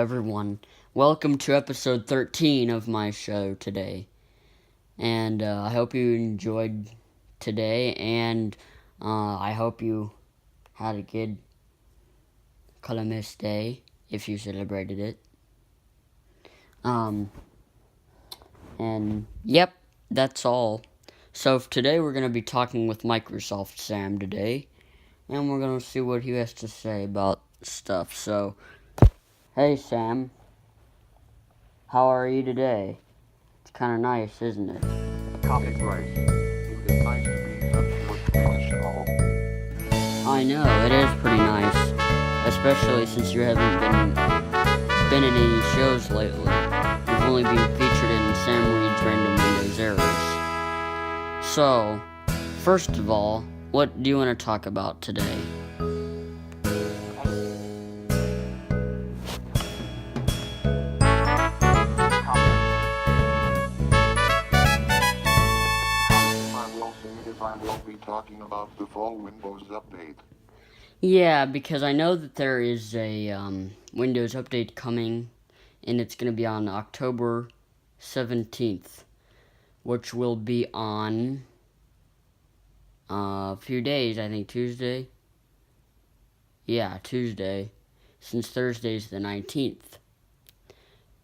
everyone. Welcome to episode 13 of my show today. And I hope you enjoyed today, and I hope you had a good Columbus Day if you celebrated it. And yep, that's all. So today we're going to be talking with Microsoft Sam today, and we're going to see what he has to say about stuff. So, hey Sam, how are you today? It's kind of nice, isn't it? Hey Bryce, it is nice to be such a professional. I know, it is pretty nice, especially since you haven't been in any shows lately. You've only been featured in Sam Reed's Random Windows Errors. So, first of all, what do you want to talk about today? I will be talking about the fall Windows update. Yeah, because I know that there is a Windows update coming, and it's going to be on October 17th, which will be on a few days, I think Tuesday. Yeah, Tuesday, since Thursday's the 19th.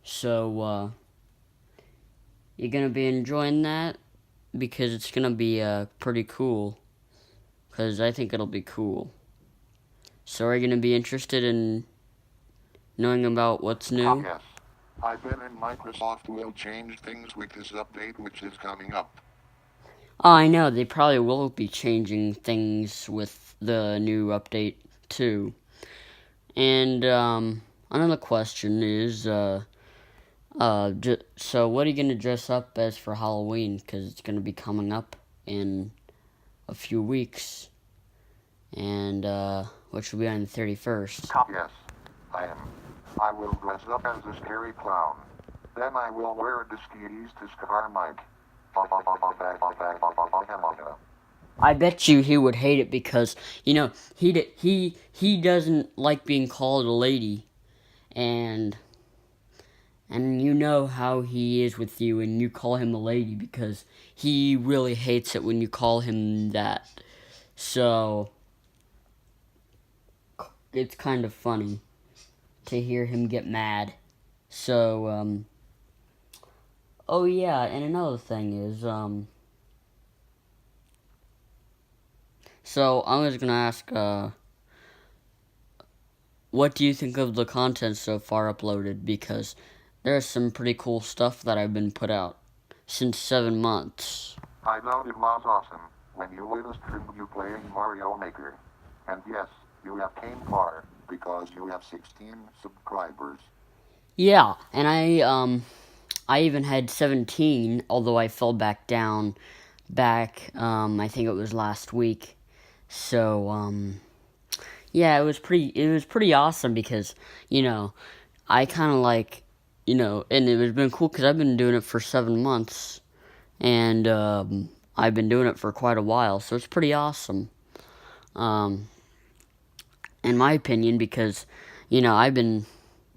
So, you're going to be enjoying that? Because it's going to be pretty cool. Because I think it'll be cool. So are you going to be interested in knowing about what's new? Yes, I bet in Microsoft will change things with this update which is coming up. Oh, I know, they probably will be changing things with the new update, too. And, another question is, so what are you going to dress up as for Halloween? Because it's going to be coming up in a few weeks. And, which will be on the 31st. Yes, I am. I will dress up as a scary clown. Then I will wear the skis to scare Mike. I bet you he would hate it because, you know, he doesn't like being called a lady, and you know how he is with you and you call him a lady because he really hates it when you call him that. So it's kind of funny to hear him get mad. So oh yeah, and another thing is so I was gonna ask, what do you think of the content so far uploaded? Because there's some pretty cool stuff that I've been put out since 7 months. I know it was awesome when you lit a stream you playing Mario Maker. And yes, you have came far because you have 16 subscribers. Yeah, and I even had 17, although I fell back down I think it was last week. So, yeah, it was pretty awesome because, you know, I kind of like, you know, and it has been cool because I've been doing it for 7 months, and, I've been doing it for quite a while, so it's pretty awesome, in my opinion, because, you know, I've been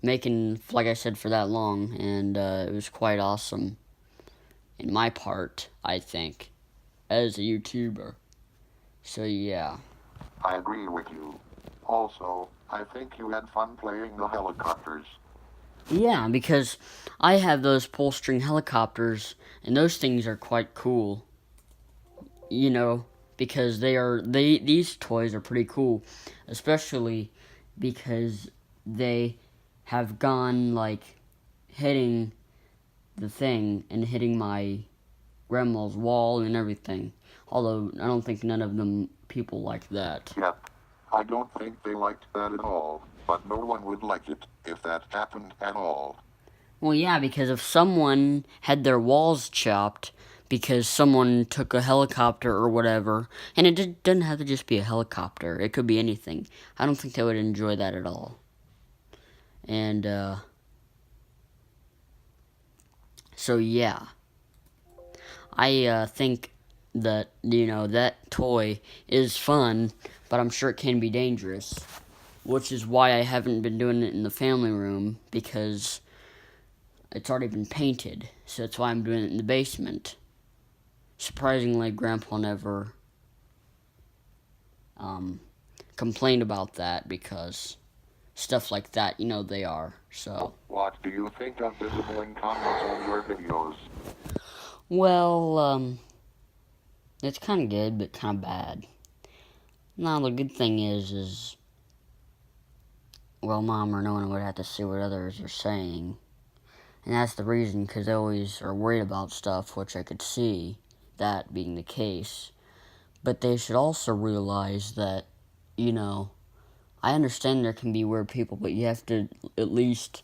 making, like I said, for that long, and, it was quite awesome, in my part, I think, as a YouTuber. So, yeah. I agree with you. Also, I think you had fun playing the helicopters. Yeah, because I have those pull-string helicopters, and those things are quite cool. You know, because these toys are pretty cool, especially because they have gone, like, hitting the thing and hitting my grandma's wall and everything. Although, I don't think none of them people like that. Yep. I don't think they liked that at all, but no one would like it if that happened at all. Well, yeah, because if someone had their walls chopped because someone took a helicopter or whatever, and it doesn't have to just be a helicopter, it could be anything, I don't think they would enjoy that at all. And, so yeah. I think that, you know, that toy is fun, but I'm sure it can be dangerous. which is why I haven't been doing it in the family room, because it's already been painted. So that's why I'm doing it in the basement. Surprisingly, Grandpa never complained about that, because stuff like that, they are. So, What do you think of disabling comments on your videos? well, it's kind of good, but kind of bad. Now, the good thing is, well, Mom or no one would have to see what others are saying. And that's the reason, because they always are worried about stuff, which I could see that being the case. But they should also realize that, I understand there can be weird people, but you have to at least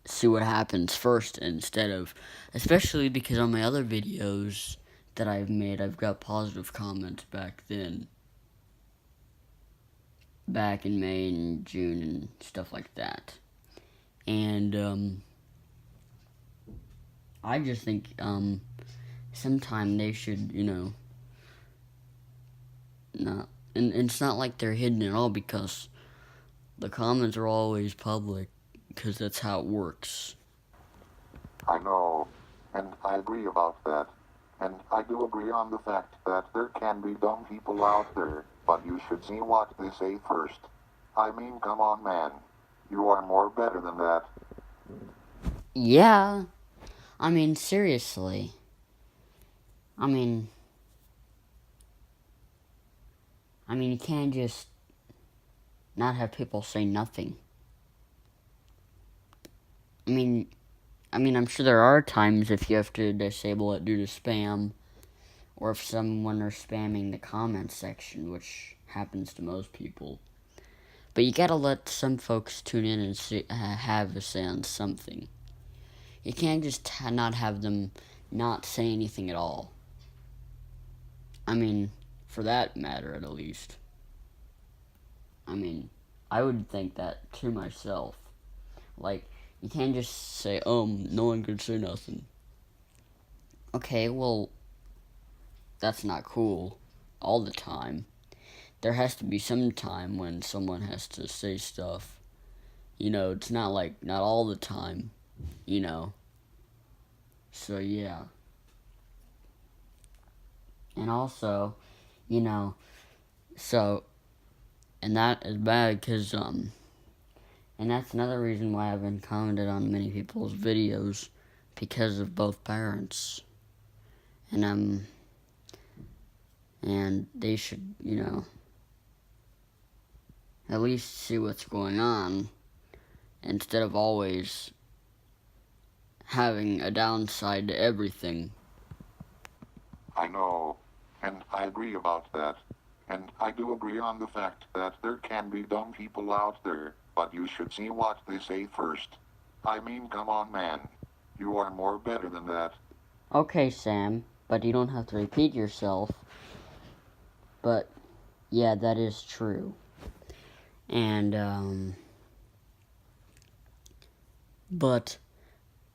see what happens first, instead of, especially because on my other videos that I've made, I've got positive comments back then. Back in May and June and stuff like that. And, I just think, sometime they should, not, and it's not like they're hidden at all, because the comments are always public, because that's how it works. I know, and I agree about that. And I do agree on the fact that there can be dumb people out there, but you should see what they say first. I mean, come on, man. You are more better than that. Yeah, I mean, seriously. I mean, you can't just not have people say nothing. I'm sure there are times if you have to disable it due to spam, or if someone are spamming the comment section, which happens to most people. But you gotta let some folks tune in and have a say on something. You can't just not have them not say anything at all. For that matter, at least. I would think that to myself. Like, you can't just say, no one could say nothing. Okay, well, that's not cool all the time. There has to be some time when someone has to say stuff. It's not like, not all the time, So, yeah. And also, so, and that is bad, because, and that's another reason why I haven't commented on many people's videos, because of both parents. And they should, at least see what's going on, instead of always having a downside to everything. I know, and I agree about that. And I do agree on the fact that there can be dumb people out there, but you should see what they say first. I mean, come on, man. You are more better than that. Okay, Sam, but you don't have to repeat yourself. But, yeah, that is true. And, but,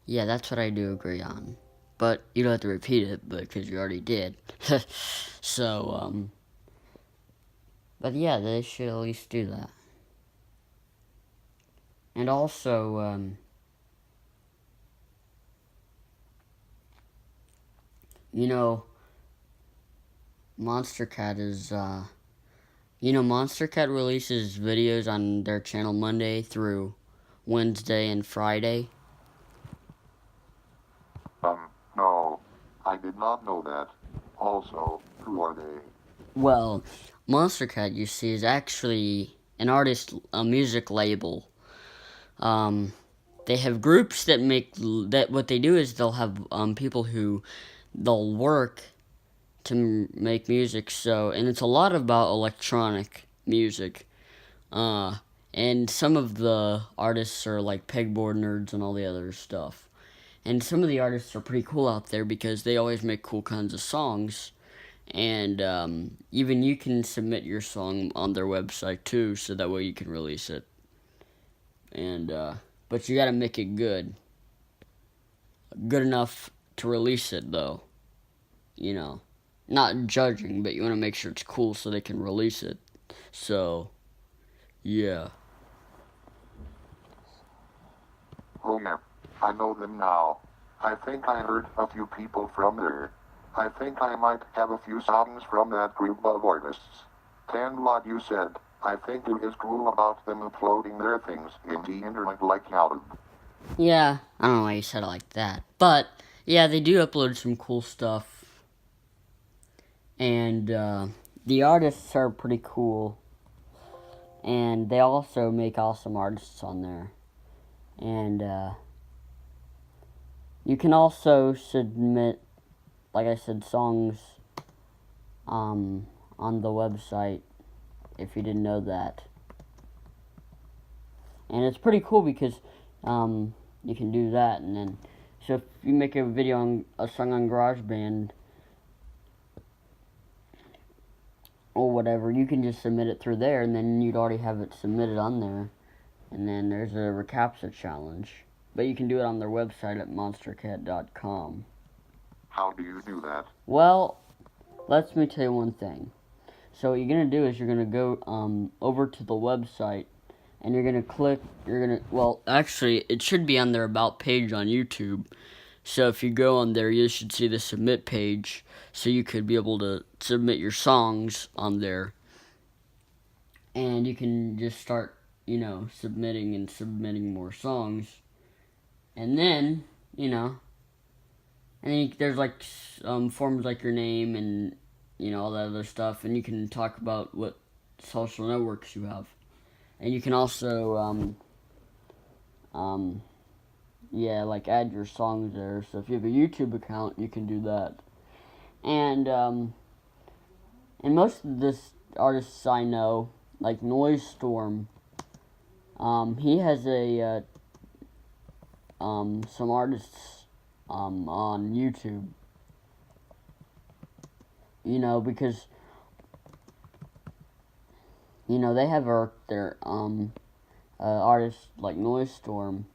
yeah, that's what I do agree on. But you don't have to repeat it, because you already did. So, but yeah, they should at least do that. And also, Monster Cat is, Monster Cat releases videos on their channel Monday through Wednesday and Friday. No, I did not know that. Also, who are they? Well, Monster Cat, you see, is actually an artist, a music label. They have groups that what they do is they'll have people who they'll work to make music. And it's a lot about electronic music. And some of the artists are like pegboard nerds and all the other stuff. And some of the artists are pretty cool out there, because they always make cool kinds of songs. And even you can submit your song on their website too, so that way you can release it. But you gotta make it good. Good enough to release it, though. Not judging, but you want to make sure it's cool so they can release it. So, yeah. Oh yeah, I know them now. I think I heard a few people from there. I think I might have a few songs from that group of artists. And what you said, I think it is cool about them uploading their things in the internet like YouTube. Yeah, I don't know why you said it like that. But, yeah, they do upload some cool stuff. And the artists are pretty cool. And they also make awesome artists on there. And you can also submit, like I said, songs on the website, if you didn't know that. And it's pretty cool because you can do that. And then, so if you make a video on a song on GarageBand or whatever, you can just submit it through there, and then you'd already have it submitted on there. And then there's a recaptcha challenge. But you can do it on their website at monstercat.com. How do you do that? Well, let me tell you one thing. So what you're going to do is you're going to go over to the website, and you're going to click, well, actually, it should be on their About page on YouTube. So if you go on there, you should see the submit page, so you could be able to submit your songs on there. And you can just start, submitting more songs. And then, and then there's like forms like your name and, all that other stuff. And you can talk about what social networks you have. And you can also, like add your songs there. So if you have a YouTube account, you can do that. And most of this artists I know, like Noise Storm, he has some artists on YouTube. Because they have their artists like Noise Storm,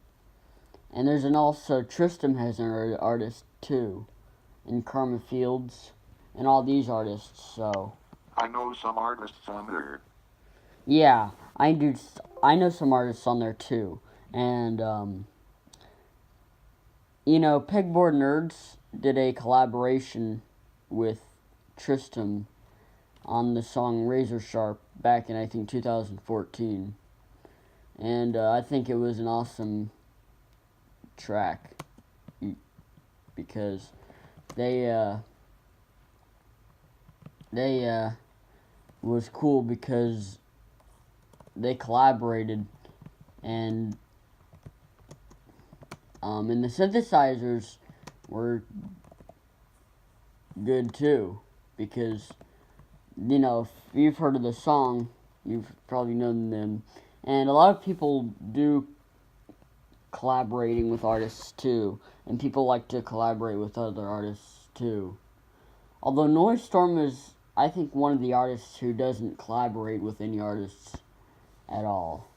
and there's also Tristram has an artist too, and Karma Fields, and all these artists. So I know some artists on there. yeah, I do. I know some artists on there too, and Pegboard Nerds did a collaboration with Tristram on the song Razor Sharp back in, I think, 2014. And I think it was an awesome track because they was cool because they collaborated, and the synthesizers were good too, because if you've heard of the song, you've probably known them, and a lot of people do collaborating with artists too, and people like to collaborate with other artists too. Although Noise Storm is, I think, one of the artists who doesn't collaborate with any artists at all.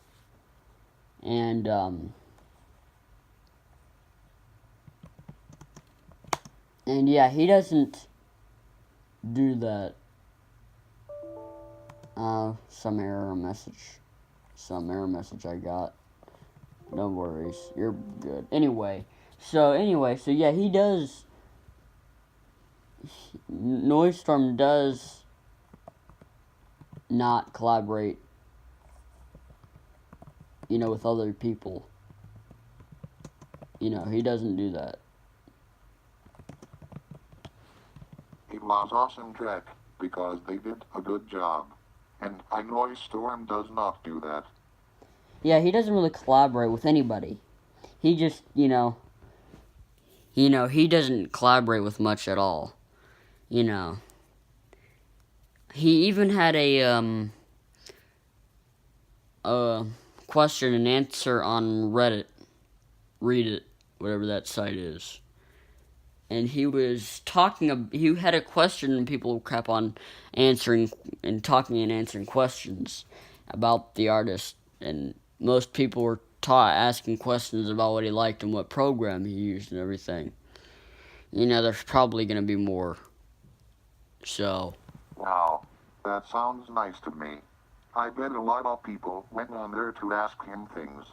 And yeah, he doesn't do that. Some error message I got. No worries, you're good. Anyway, so yeah, he does. Noise Storm does not collaborate, with other people. He doesn't do that. It was awesome track, because they did a good job. And I know Storm does not do that. Yeah, he doesn't really collaborate with anybody. He just, he doesn't collaborate with much at all. He even had a question and answer on Reddit. Read it, whatever that site is. And he was he had a question, and people kept on answering and talking and answering questions about the artist. And most people were asking questions about what he liked and what program he used and everything. There's probably going to be more. So. Wow, that sounds nice to me. I bet a lot of people went on there to ask him things.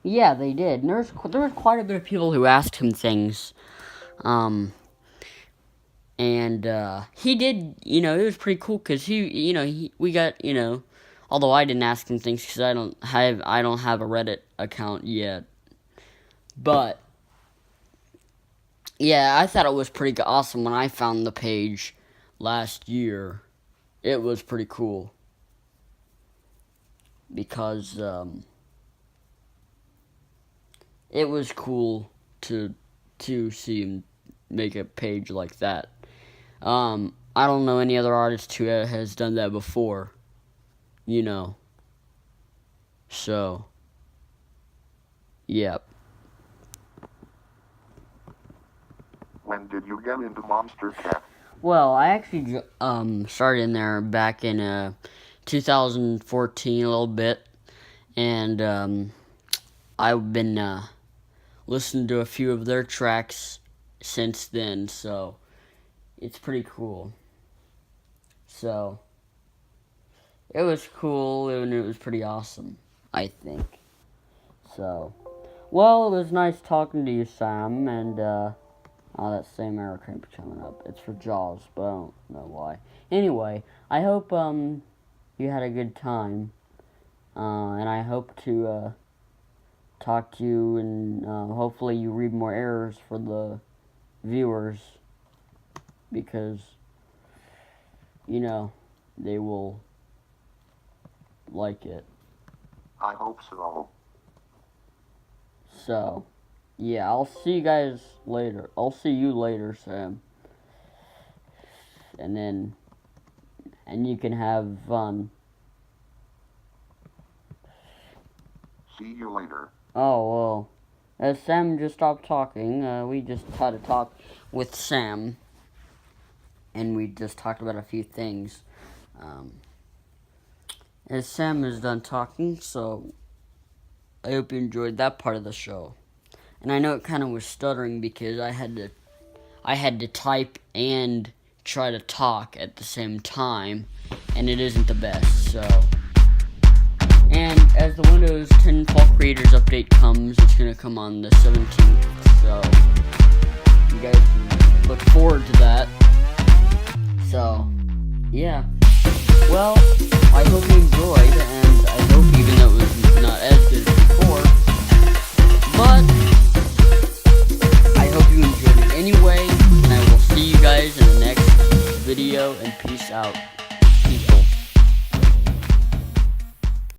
Yeah, they did. And there was quite a bit of people who asked him things. And he did, it was pretty cool because we got, although I didn't ask him things because I don't have a Reddit account yet. But yeah, I thought it was pretty awesome when I found the page last year. It was pretty cool because it was cool to see him make a page like that. I don't know any other artist who has done that before, So, yep. When did you get into Monster Cat? Well, I actually started in there back in 2014 a little bit, and I've been listening to a few of their tracks since then, so it's pretty cool. So, it was cool, and it was pretty awesome, I think. So, well, it was nice talking to you, Sam, and, that same error keeps coming up. It's for Jaws, but I don't know why. Anyway, I hope, you had a good time, and I hope to, talk to you, and, hopefully you read more errors for the viewers, because, they will like it. I hope so. So, yeah, I'll see you guys later. I'll see you later, Sam. And you can have fun. See you later. Oh, well, as Sam just stopped talking, we just had to talk with Sam. And we just talked about a few things. As Sam is done talking, so I hope you enjoyed that part of the show. And I know it kind of was stuttering because I had to type and try to talk at the same time, and it isn't the best, so. And as the Windows 10 Fall Creators update comes, it's going to come on the 17th, so you guys can look forward to that. So, yeah. Well, I hope you enjoyed, and I hope you